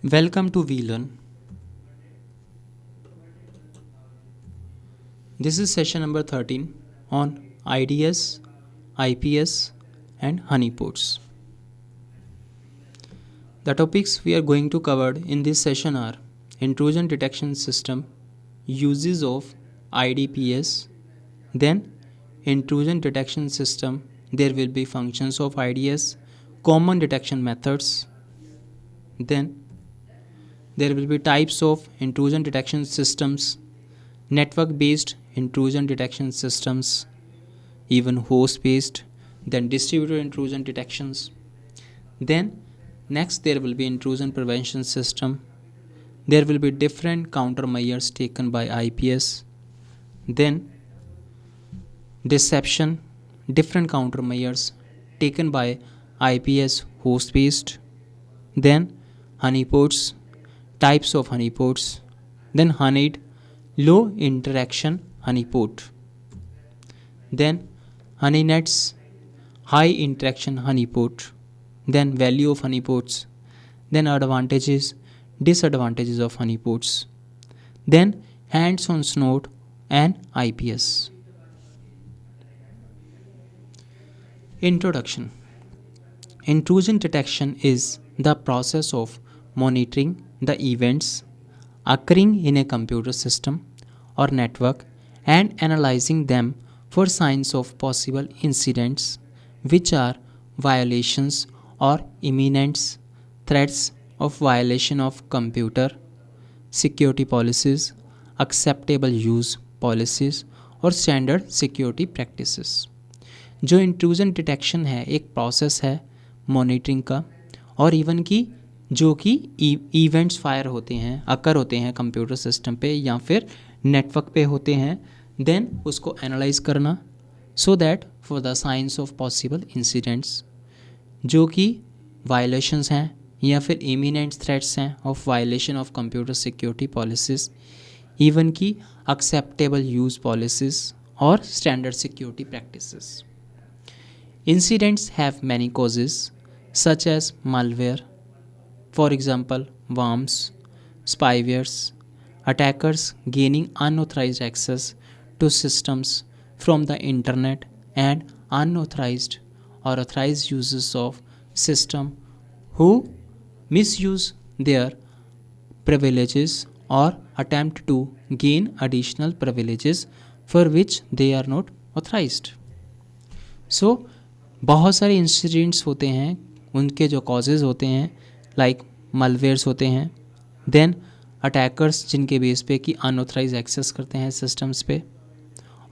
Welcome to VLearn. This is session number 13 on IDS, IPS and honeypots. The topics we are going to cover in this session are intrusion detection system, uses of IDPS, then intrusion detection system, there will be functions of IDS, common detection methods, then there will be types of intrusion detection systems, network-based intrusion detection systems, even host-based, then distributed intrusion detections. Then next there will be intrusion prevention system. There will be different countermeasures taken by IPS. Then deception, different countermeasures taken by IPS host-based. Then honeypots, types of honeypots. Then honeyed, low interaction honeypot. Then honeynets, high interaction honeypot. Then value of honeypots. Then advantages, disadvantages of honeypots. Then hands-on snort and IPS. Introduction. Intrusion detection is the process of monitoring the events occurring in a computer system or network and analyzing them for signs of possible incidents which are violations or imminent threats of violation of computer security policies, acceptable use policies और standard security practices. जो intrusion detection है एक process है monitoring का और even की जो कि इवेंट्स फायर होते हैं अकर होते हैं कंप्यूटर सिस्टम पे या फिर नेटवर्क पे होते हैं, देन उसको एनालाइज करना so that for the science of possible incidents जो कि वायलेशंस हैं या फिर इमिनेंट थ्रेट्स हैं of violation of computer security policies, even की एक्सेप्टेबल यूज़ पॉलिसीज़ और standard security practices. Incidents have many causes such as malware, for example worms, spywares, attackers gaining unauthorized access to systems from the internet and unauthorized or authorized users of system who misuse their privileges or attempt to gain additional privileges for which they are not authorized. So बहुत सारे incidents होते हैं, उनके जो causes होते हैं like मलवेयर्स होते हैं, देन अटैकर्स जिनके बेस पे कि अनऑथराइज एक्सेस करते हैं सिस्टम्स पे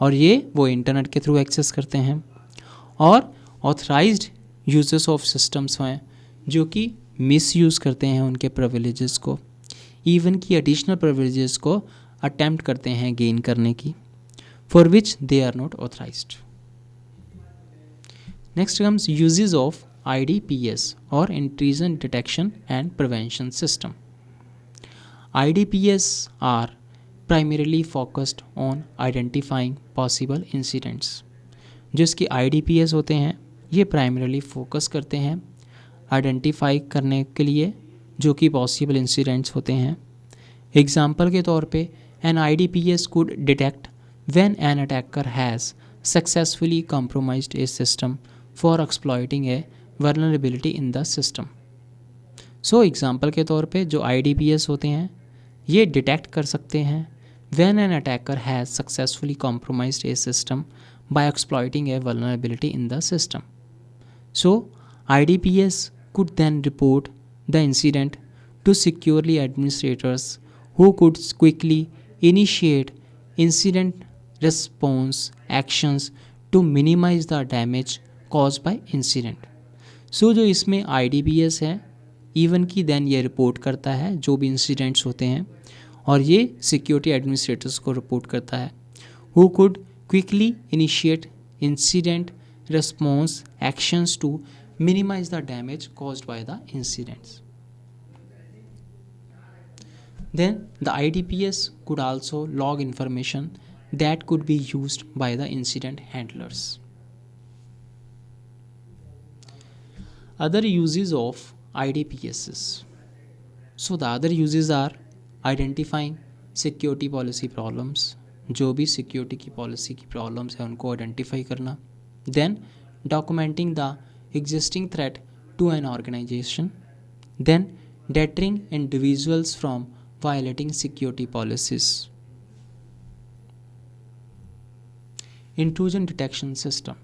और ये वो इंटरनेट के थ्रू एक्सेस करते हैं, और ऑथराइज्ड यूजर्स ऑफ सिस्टम्स हैं जो कि मिसयूज़ करते हैं उनके प्रिविलेजेस को, इवन की एडिशनल प्रिविलेजेस को अटेम्प्ट करते हैं गेन करने की, for which they are not authorised. Next comes uses of IDPS or intrusion detection and prevention system. IDPS are primarily focused on identifying possible incidents. जो इसके IDPS होते हैं ये primarily focus करते हैं आइडेंटिफाई करने के लिए जो कि possible incidents होते हैं. एग्जाम्पल के तौर पे an IDPS could detect when an attacker has successfully compromised a system for exploiting a vulnerability in the system. So example के तौर पे जो IDPS होते हैं ये डिटेक्ट कर सकते हैं when an attacker has successfully compromised a system by exploiting a vulnerability in the system. So IDPS could then report the incident to security administrators who could quickly initiate incident response actions to minimize the damage cause by incident. So जो इसमें IDPS है even की then ये report करता है जो भी incidents होते हैं और ये सिक्योरिटी एडमिनिस्ट्रेटर्स को रिपोर्ट करता है who could quickly initiate incident response actions to minimise the damage caused by the incidents. Then the IDPS could also log information that could be used by the incident handlers. Other uses of IDPSs. So the other uses are identifying security policy problems, जो भी security की policy की problems है उनको identify करना. Then documenting the existing threat to an organisation. Then deterring individuals from violating security policies. Intrusion detection system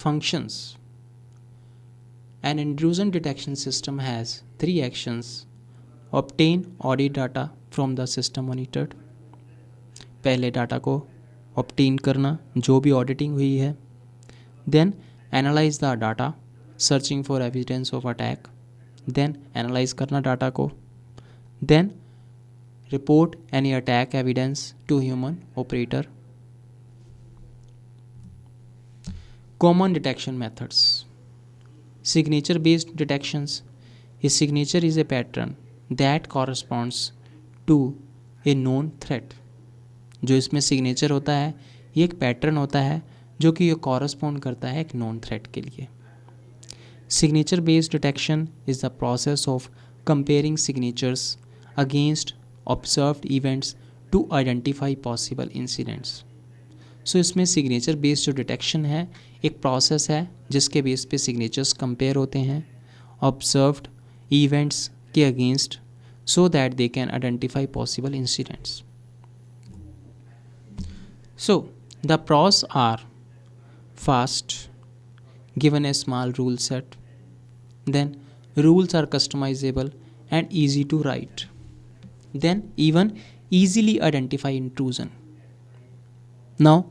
functions. An intrusion detection system has three actions: obtain audit data from the system monitored, पहले data को obtain करना जो भी auditing हुई है. Then analyse the data, searching for evidence of attack. Then analyse करना data को. Then report any attack evidence to human operator. Common detection methods. Signature based detections. A signature is a pattern that corresponds to a known threat. जो इसमें signature होता है ये एक pattern होता है जो कि ये कॉरस्पॉन्ड करता है एक नोन थ्रेट के लिए. Signature based detection is the process of comparing signatures against observed events to identify possible incidents. So इसमें सिग्नेचर बेस्ड जो डिटेक्शन है एक प्रोसेस है जिसके बेस पे सिग्नेचर्स कंपेयर होते हैं ऑब्जर्व्ड इवेंट्स के against so that they can identify possible incidents. So the pros are fast, given a small rule set. Then rules are customizable and easy to write. Then even easily identify intrusion. Now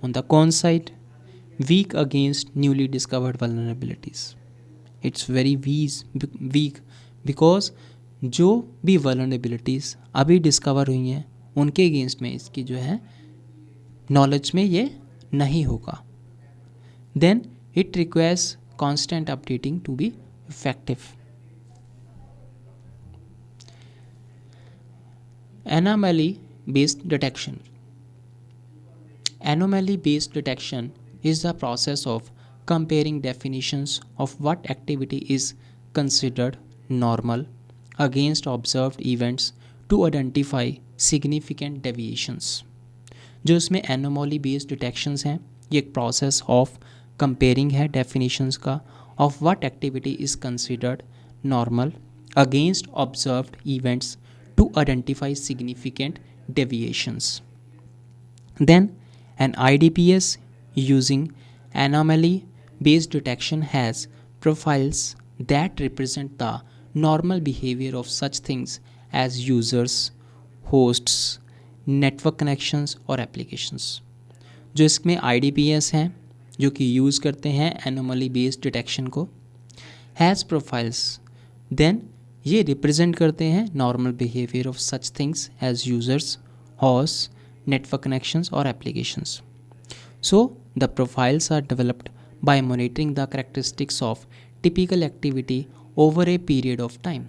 on the con side, weak against newly discovered vulnerabilities. It's very weak because जो भी vulnerabilities अभी discover हुई हैं उनके against में इसकी जो है नॉलेज में ये नहीं होगा. Then it requires constant updating to be effective. Anomaly based detection. Anomaly based detection is the process of comparing definitions of what activity is considered normal against observed events to identify significant deviations. जो इसमें anomaly based detections हैं ये एक process of comparing है definitions का of what activity is considered normal against observed events to identify significant deviations. Then an IDPS using anomaly based detection has profiles that represent the normal behavior of such things as users, hosts, network connections और applications. जो इसमें IDPS हैं जो कि use करते हैं anomaly based detection को has profiles. Then ये रिप्रेजेंट करते हैं normal behaviour of such things as users, host, network connections और applications. So the profiles are developed by monitoring the characteristics of typical activity over a period of time.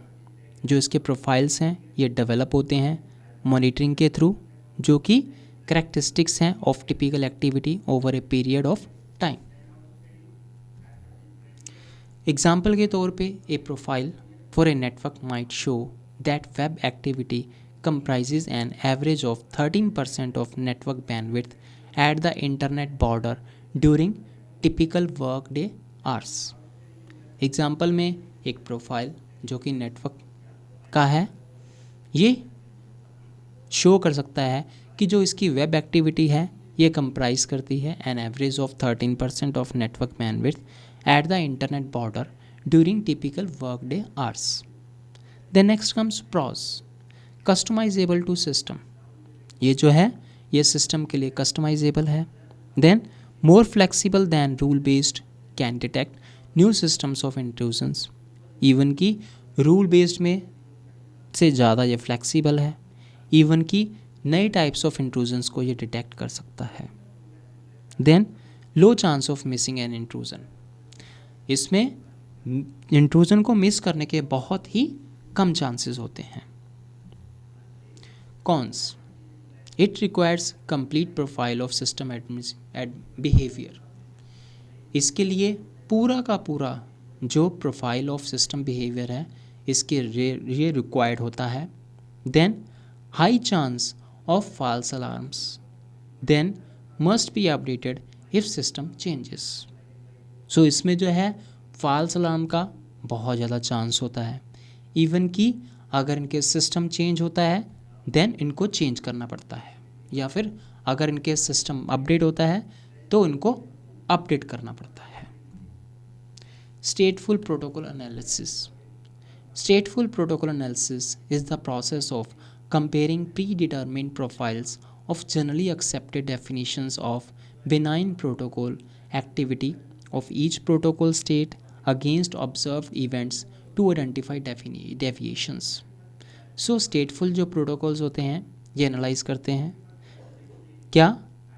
जो इसके profiles हैं ये develop होते हैं monitoring के through जो कि कैरेक्टरिस्टिक्स हैं of typical activity over a period of time. Example के तौर पे a profile for a network might show that web activity comprises an average of 13% of network bandwidth at the internet border during typical workday hours. Example में एक profile जो कि network का है ये शो कर सकता है कि जो इसकी वेब एक्टिविटी है ये कंप्राइज करती है an average of 13% of network bandwidth at the internet border during typical work day hours. Then next comes pros. Customisable to system. ये जो है ये सिस्टम के लिए कस्टमाइजेबल है. Then more flexible than rule based, can detect new systems of intrusions. Even की rule based में से ज़्यादा ये फ्लेक्सिबल है. इवन की नए टाइप्स ऑफ इंट्रूजन्स को ये डिटेक्ट कर सकता है. Then low chance of missing an intrusion. इसमें इंट्रूजन को मिस करने के बहुत ही कम चांसेस होते हैं. Cons. It requires complete profile of system behaviour. इसके लिए पूरा का पूरा जो प्रोफाइल ऑफ सिस्टम बिहेवियर है इसके ये रिक्वायर्ड होता है। Then high chance of false alarms, then must be updated if system changes. So इसमें जो है फॉल्स अलार्म का बहुत ज़्यादा चांस होता है, इवन कि अगर इनके सिस्टम चेंज होता है देन इनको चेंज करना पड़ता है, या फिर अगर इनके सिस्टम अपडेट होता है तो इनको अपडेट करना पड़ता है। Stateful protocol analysis. Stateful protocol analysis is the process of comparing predetermined profiles of generally accepted definitions of benign protocol activity of each protocol state against observed events to identify deviations. So stateful जो protocols होते हैं ये analyze करते हैं क्या?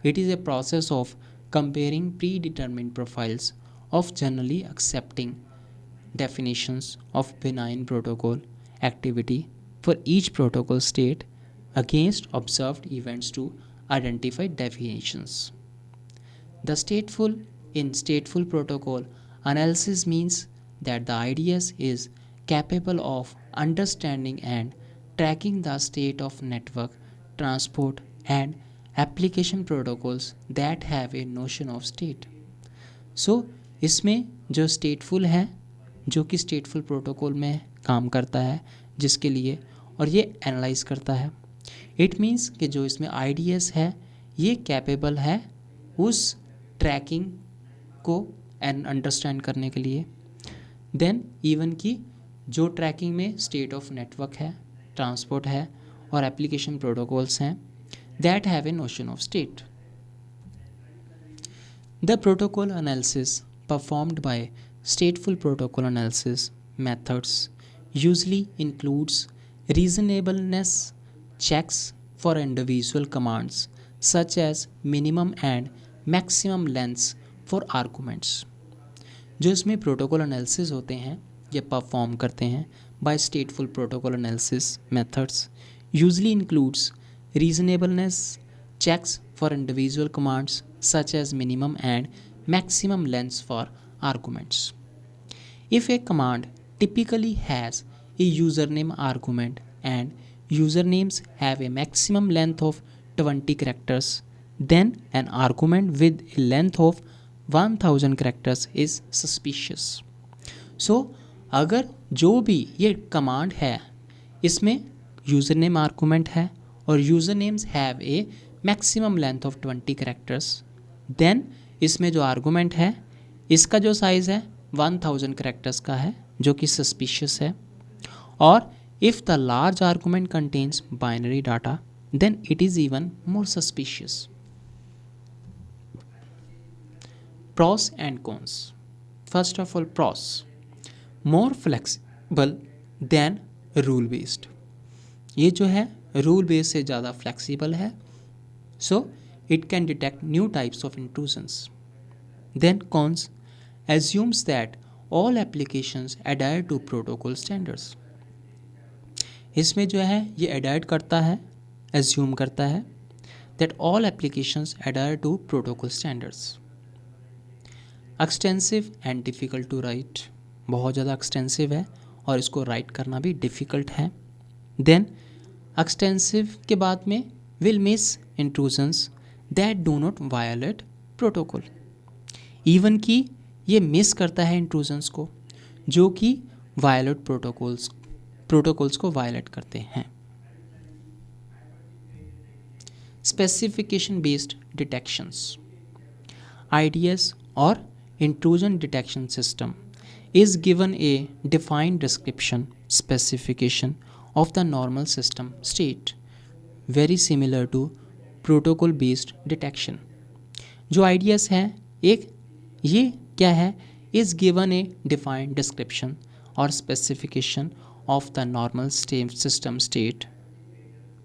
It is a process of comparing predetermined profiles of generally accepting definitions of benign protocol activity for each protocol state against observed events to identify deviations. The stateful protocol analysis means that the IDS is capable of understanding and tracking the state of network, transport and application protocols that have a notion of state. So इसमें जो stateful है, जो कि stateful protocol में काम करता है जिसके लिए, और ये एनालाइज करता है। इट मीन्स कि जो इसमें IDS है ये कैपेबल है उस ट्रैकिंग को एंड अंडरस्टैंड करने के लिए। देन इवन कि जो ट्रैकिंग में स्टेट ऑफ नेटवर्क है, ट्रांसपोर्ट है और एप्लीकेशन प्रोटोकॉल्स हैं that have a notion of state. The protocol analysis performed by stateful protocol analysis methods usually includes reasonableness checks for individual commands such as minimum and maximum lengths for arguments. जो इसमें protocol analysis होते हैं ये perform करते हैं by stateful protocol analysis methods usually includes reasonableness checks for individual commands such as minimum and maximum lengths for arguments. If a command typically has a username argument and usernames have a maximum length of 20 characters, then an argument with a length of 1000 characters is suspicious. So अगर जो भी ये command है इसमें username argument है और usernames have a maximum length of 20 characters, then इसमें जो आर्गूमेंट है इसका जो साइज़ है 1000 कैरेक्टर्स का है जो कि सस्पिशियस है। और if the large argument contains binary data then it is even more suspicious. Pros and cons. First of all, pros. More flexible than rule based. ये जो है रूल बेस से ज़्यादा फ्लेक्सिबल है, so it can detect new types of intrusions. Then cons, assumes that all applications adhere to protocol standards. इसमें जो है ये एडायर करता है, assume करता है that all applications adhere to protocol standards. Extensive and difficult to write, बहुत ज़्यादा एक्सटेंसिव है और इसको राइट करना भी डिफ़िकल्ट है। देन एक्सटेंसिव के बाद में will miss intrusions that do not violate protocol, even कि ये मिस करता है इंट्रूजन्स को जो कि वायलेट प्रोटोकॉल्स को वायलेट करते हैं। स्पेसिफिकेशन बेस्ड डिटेक्शंस, IDS और intrusion detection system is given a defined description specification of the normal system state, very similar to protocol based detection. जो IDS है एक, ये क्या है, is given a defined description or specification of the normal system state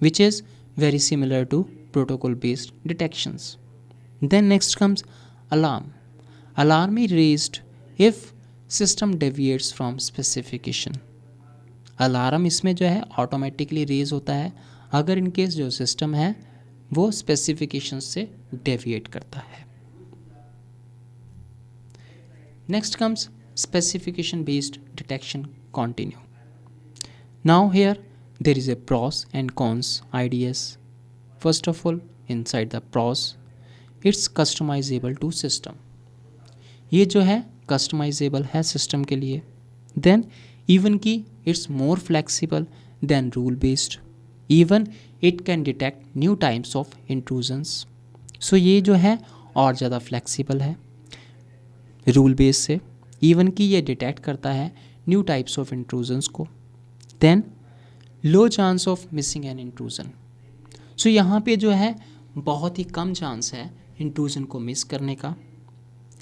which is very similar to protocol based detections. Then next comes alarm. Alarm is raised if system deviates from specification. Alarm इसमें जो है automatically raise होता है अगर in case जो system है वो specification से डेविएट करता है। Next comes specification based detection continue. Now here there is a pros and cons IDS. First of all, inside the pros, it's customizable to system. ये जो है कस्टमाइजेबल है सिस्टम के लिए. Then even key it's more flexible than rule based. Even it can detect new types of intrusions. So ये जो है और ज़्यादा फ्लेक्सिबल है रूल बेस से. इवन कि ये डिटेक्ट करता है न्यू टाइप्स ऑफ इंट्रूजन्स को. Then low chance of missing an intrusion. So यहाँ पे जो है बहुत ही कम चांस है इंट्रूजन को मिस करने का.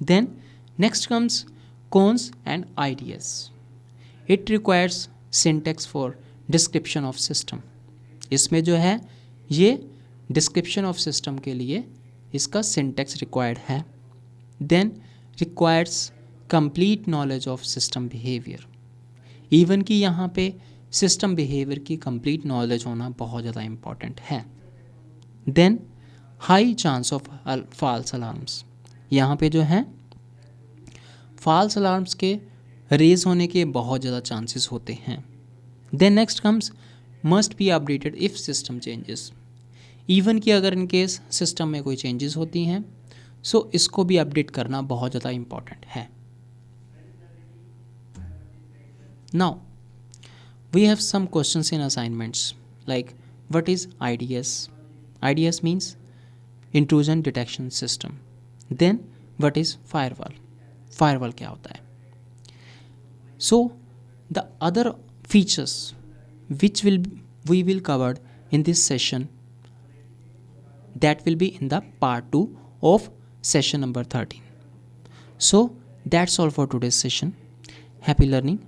Then next comes cons and IDS. It requires syntax for description of system. इसमें जो है ये डिस्क्रिप्शन ऑफ सिस्टम के लिए इसका सिंटेक्स रिक्वायर्ड है. Then requires complete knowledge of system behaviour. Even कि यहाँ पे सिस्टम बिहेवियर की कंप्लीट नॉलेज होना बहुत ज़्यादा इम्पॉर्टेंट है. Then high chance of false alarms. यहाँ पे जो है फॉल्स अलार्म्स के रेज होने के बहुत ज़्यादा चांसेस होते हैं. Then next comes must be updated if system changes. Even कि अगर इन केस सिस्टम में कोई चेंजेस होती हैं सो इसको भी अपडेट करना बहुत ज़्यादा इम्पॉर्टेंट है. Now we have some questions in assignments like what is IDS. IDS means intrusion detection system. Then what is firewall. Firewall क्या होता है. So the other features which we will covered in this session, that will be in the part 2 of session number 13. So that's all for today's session. Happy learning.